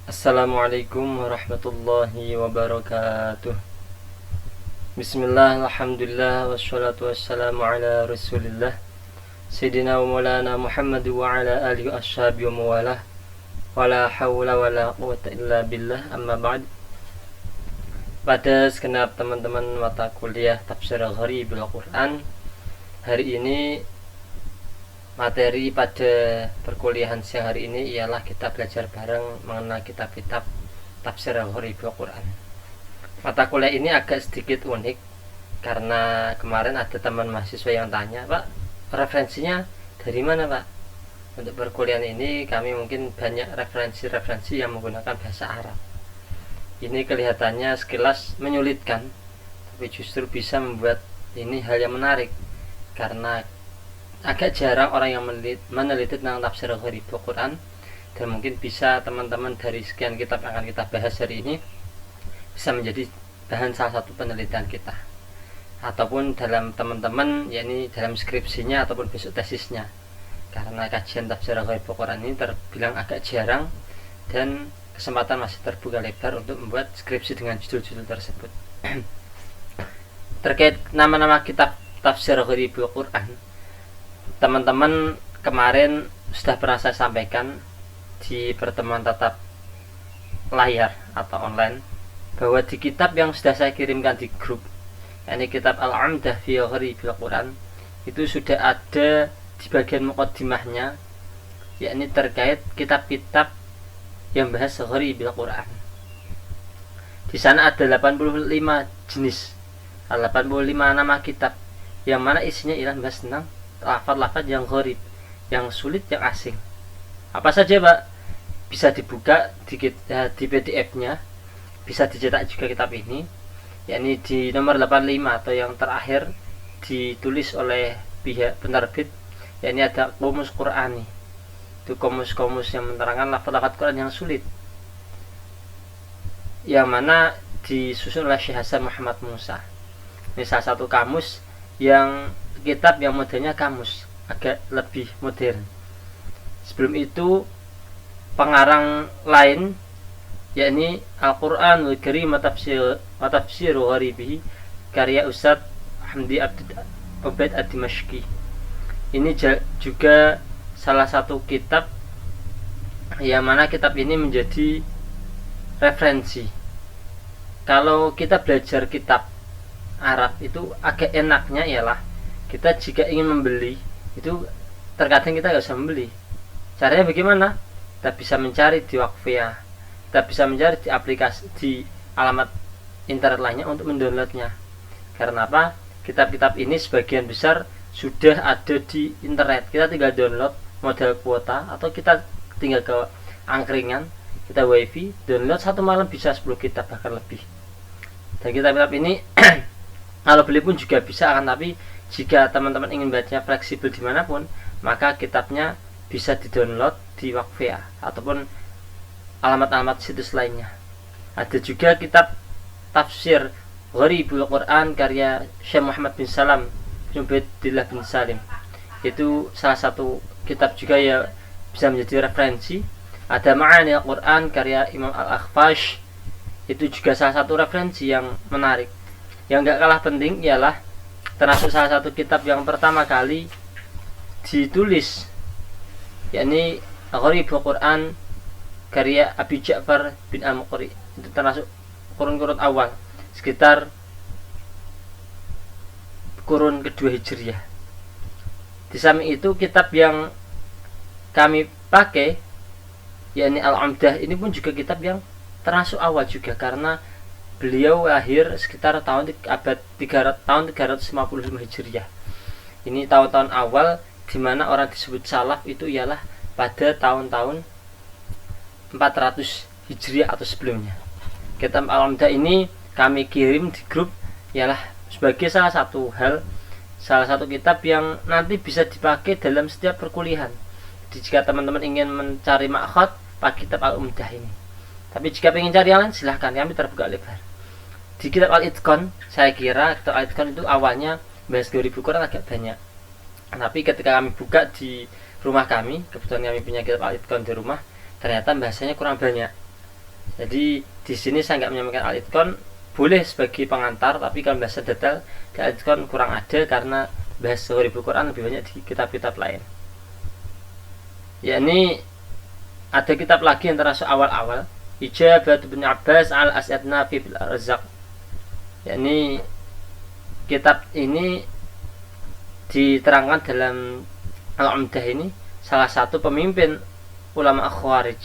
Assalamualaikum warahmatullahi wabarakatuh. Bismillah, alhamdulillah, wassalatu wassalamu ala rasulillah Sayyidina wa maulana Muhammad wa ala alihi wa ashabi wa mawalah. Wala hawla wala quwata illa billah, amma ba'd. Pada segenap teman-teman mata kuliah Tafsir Gharibul Quran, hari ini materi pada perkuliahan siang hari ini ialah kita belajar bareng mengenai kitab-kitab Tafsir Gharibul Quran. Mata kuliah ini agak sedikit unik karena kemarin ada teman mahasiswa yang tanya, Pak, referensinya dari mana, Pak? Untuk perkuliahan ini kami mungkin banyak referensi yang menggunakan bahasa Arab. Ini kelihatannya sekilas menyulitkan, tapi justru bisa membuat ini hal yang menarik karena agak jarang orang yang meneliti tentang tafsir Gharibul Quran, dan mungkin bisa teman-teman dari sekian kitab yang akan kita bahas hari ini bisa menjadi bahan salah satu penelitian kita, ataupun dalam teman-teman yakni dalam skripsinya ataupun besok tesisnya, karena kajian tafsir Gharibul Quran ini terbilang agak jarang dan kesempatan masih terbuka lebar untuk membuat skripsi dengan judul-judul tersebut. Terkait nama-nama kitab tafsir Gharibul Quran, teman-teman kemarin sudah pernah saya sampaikan di pertemuan tatap layar atau online bahwa di kitab yang sudah saya kirimkan di grup, yakni kitab Al-Umdah fi Gharibil Quran, itu sudah ada di bagian muqaddimahnya, yakni terkait kitab-kitab yang bahas Gharibil Quran. Di sana ada 85 jenis, 85 nama kitab yang mana isinya ialah bahas tentang lafaz-lafaz yang gharib, yang sulit, yang asing. Apa saja, Pak? Bisa dibuka di PDF-nya, bisa dicetak juga kitab ini, yakni di nomor 85 atau yang terakhir ditulis oleh pihak penerbit, yakni ada Qomus Qur'ani. Itu komus-komus yang menerangkan lafaz-lafaz Quran yang sulit, yang mana disusun oleh Syekh Hasan Muhammad Musa. Ini salah satu kamus yang kitab yang modelnya kamus, agak lebih modern. Sebelum itu pengarang lain, yakni Al-Quranul Karim wa Tafsiru Gharibihi, karya Ustadz Hamdi Ubaid Ad-Dimashqi. Ini juga salah satu kitab yang mana kitab ini menjadi referensi. Kalau kita belajar kitab Arab itu agak enaknya ialah kita jika ingin membeli itu terkadang kita nggak usah membeli. Caranya bagaimana? Kita bisa mencari di Waqfiyah, kita bisa mencari di aplikasi, di alamat internet lainnya untuk mendownloadnya. Karena apa? Kitab-kitab ini sebagian besar sudah ada di internet. Kita tinggal download model kuota, atau kita tinggal ke angkringan, kita wifi, download satu malam bisa 10 kitab bahkan lebih. Dan kitab-kitab ini kalau beli pun juga bisa, akan tapi jika teman-teman ingin baca fleksibel dimanapun, maka kitabnya bisa di-download di Waqfiyah ataupun alamat-alamat situs lainnya. Ada juga kitab Tafsir Gharibul Quran karya Syekh Muhammad bin Salam bin Ubaidillah bin Salim. Itu salah satu kitab juga ya, bisa menjadi referensi. Ada Ma'ani Al-Quran karya Imam Al-Akhfash, itu juga salah satu referensi yang menarik. Yang gak kalah penting ialah termasuk salah satu kitab yang pertama kali ditulis, yakni Gharibul Quran karya Abi Ja'far bin Al-Muqri. Itu termasuk kurun-kurun awal, sekitar kurun kedua Hijriah. Di samping itu kitab yang kami pakai, yakni Al-Umdah, ini pun juga kitab yang termasuk awal juga, karena beliau lahir sekitar tahun 355 Hijriah. Ini tahun-tahun awal di mana orang disebut salaf itu ialah pada tahun-tahun 400 Hijriah atau sebelumnya. Kitab Al-Umdah ini kami kirim di grup ialah sebagai salah satu kitab yang nanti bisa dipakai dalam setiap perkuliahan. Jadi jika teman-teman ingin mencari makhot, pakai kitab Al-Umdah ini. Tapi jika ingin cari yang lain, silahkan, kami terbuka lebar. Di kitab Al-Itqan, saya kira kitab Al-Itqan itu awalnya bahas Gharibul Quran agak banyak. Tapi ketika kami buka di rumah kami, kebetulan kami punya kitab Al-Itqan di rumah, ternyata bahasanya kurang banyak. Jadi di sini saya nggak menyampaikan al-itqan, boleh sebagai pengantar, tapi kalau bahasa detail di al-itqan kurang ada karena bahas Gharibul Quran lebih banyak di kitab-kitab lain. Ya, ini ada kitab lagi yang termasuk awal-awal, Ijabat Ibn Abbas al-As'ad Nafi bil Arzaq. Ya, ini kitab ini diterangkan dalam Al-Umdah ini salah satu pemimpin ulama Khawarij.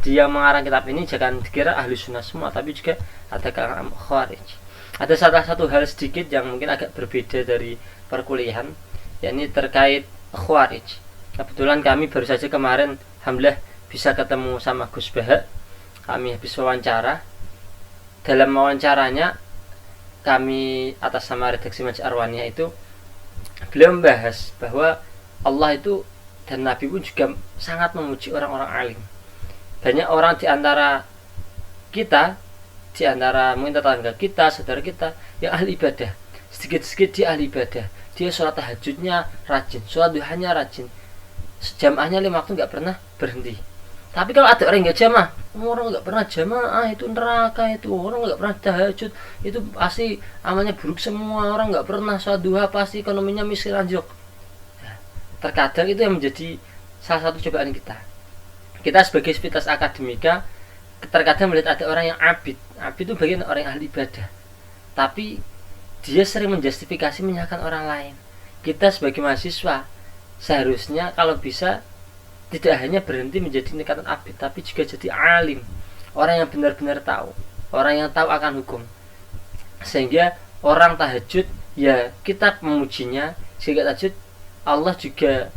Dia mengarang kitab ini jangan dikira ahli sunnah semua, tapi juga ada kalangan Khawarij. Ada salah satu hal sedikit yang mungkin agak berbeda dari perkuliahan, yakni terkait Khawarij. Kebetulan kami baru saja kemarin alhamdulillah bisa ketemu sama Gus Bahak. Kami habis wawancara. Dalam wawancaranya kami atas nama redaksi Majelis Arwaniyah itu, beliau membahas bahwa Allah itu dan Nabi pun juga sangat memuji orang-orang alim. Banyak orang di antara kita, di antara mungkin tetangga kita, saudara kita yang ahli ibadah, sedikit-sedikit dia ahli ibadah. Dia sholat tahajudnya rajin, sholat duhanya rajin, jamaahnya 5 waktu nggak pernah berhenti. Tapi kalau ada orang nggak jamaah, orang nggak pernah jamaah itu neraka, itu orang nggak pernah tahajud itu pasti amalnya buruk semua, orang nggak pernah sholat duha pasti ekonominya miskin anjlok. Terkadang itu yang menjadi salah satu cobaan kita. Kita sebagai sivitas akademika terkadang melihat ada orang yang abid itu bagian orang yang ahli ibadah, tapi dia sering menjustifikasi menyalahkan orang lain. Kita sebagai mahasiswa seharusnya kalau bisa tidak hanya berhenti menjadi tingkatan abid, tapi juga jadi alim, orang yang benar-benar tahu, orang yang tahu akan hukum, sehingga orang tahajud ya kita memujinya. Sehingga tahajud Allah juga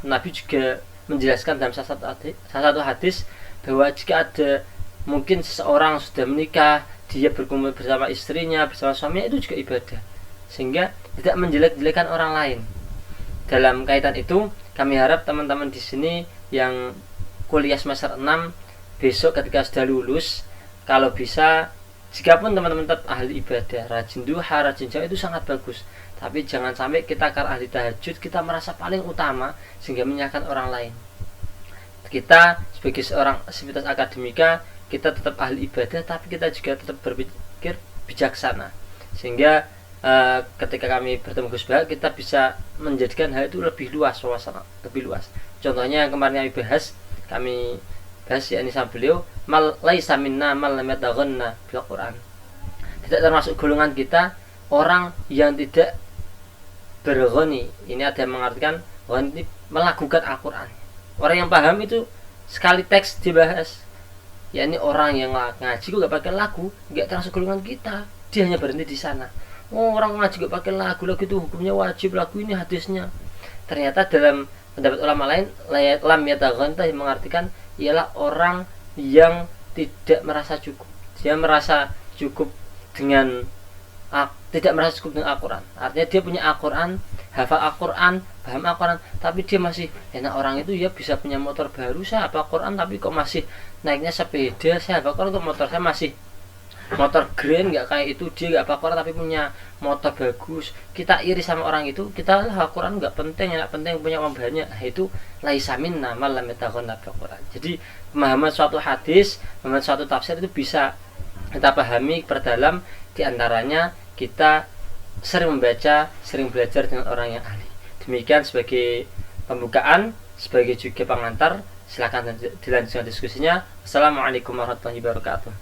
Nabi juga menjelaskan dalam salah satu hadis bahwa jika ada mungkin seseorang sudah menikah, dia berkumpul bersama istrinya, bersama suaminya, itu juga ibadah, sehingga tidak menjelek-jelekan orang lain. Dalam kaitan itu, kami harap teman-teman di sini yang kuliah semester 6 besok ketika sudah lulus, kalau bisa, jika pun teman-teman tetap ahli ibadah, rajin duha, rajin jamaah, itu sangat bagus. Tapi jangan sampai kita karena ahli tahajud kita merasa paling utama sehingga menyalahkan orang lain. Kita sebagai seorang sivitas akademika, kita tetap ahli ibadah, tapi kita juga tetap berpikir bijaksana, sehingga ketika kami bertemu Gus Bahak, kita bisa menjadikan hal itu lebih luas, suasana lebih luas. Contohnya yang kemarin kami bahas yakni sama beliau, mal laisa minna mal lam yataghanna bil Quran. Tidak termasuk golongan kita orang yang tidak berghani. Ini ada yang mengartikan ghani melakukan Al-Quran. Orang yang paham itu sekali teks dibahas, yakni orang yang ngaji kok gak pakai lagu, gak termasuk golongan kita. Dia hanya berhenti di sana. Oh, orang ngaji gak pakai lagu itu hukumnya wajib, lagu ini hadisnya. Ternyata dalam pendapat ulama lain, lam yataghanna mengartikan ialah orang yang tidak merasa cukup. Dia merasa cukup dengan tidak merasa cukup dengan Al-Quran. Artinya dia punya Al-Quran, hafal Al-Quran, paham Al-Quran, tapi dia masih enak. Orang itu ya bisa punya motor baru, saya hafal Al-Quran tapi kok masih naiknya sepeda, saya hafal Al-Quran kok motor saya masih motor grand, nggak kayak itu. Dia nggak hafal Al-Quran tapi punya motor bagus. Kita iri sama orang itu, kita Al-Quran nggak penting, yang penting punya uang banyak. Itu laisa minna man lam yataghanna bil Quran. Jadi pemahaman suatu hadis, pemahaman suatu tafsir itu bisa kita pahami, perdalam. Di antaranya kita sering membaca, sering belajar dengan orang yang ahli. Demikian sebagai pembukaan, sebagai juga pengantar. Silakan dilanjutkan diskusinya. Assalamualaikum warahmatullahi wabarakatuh.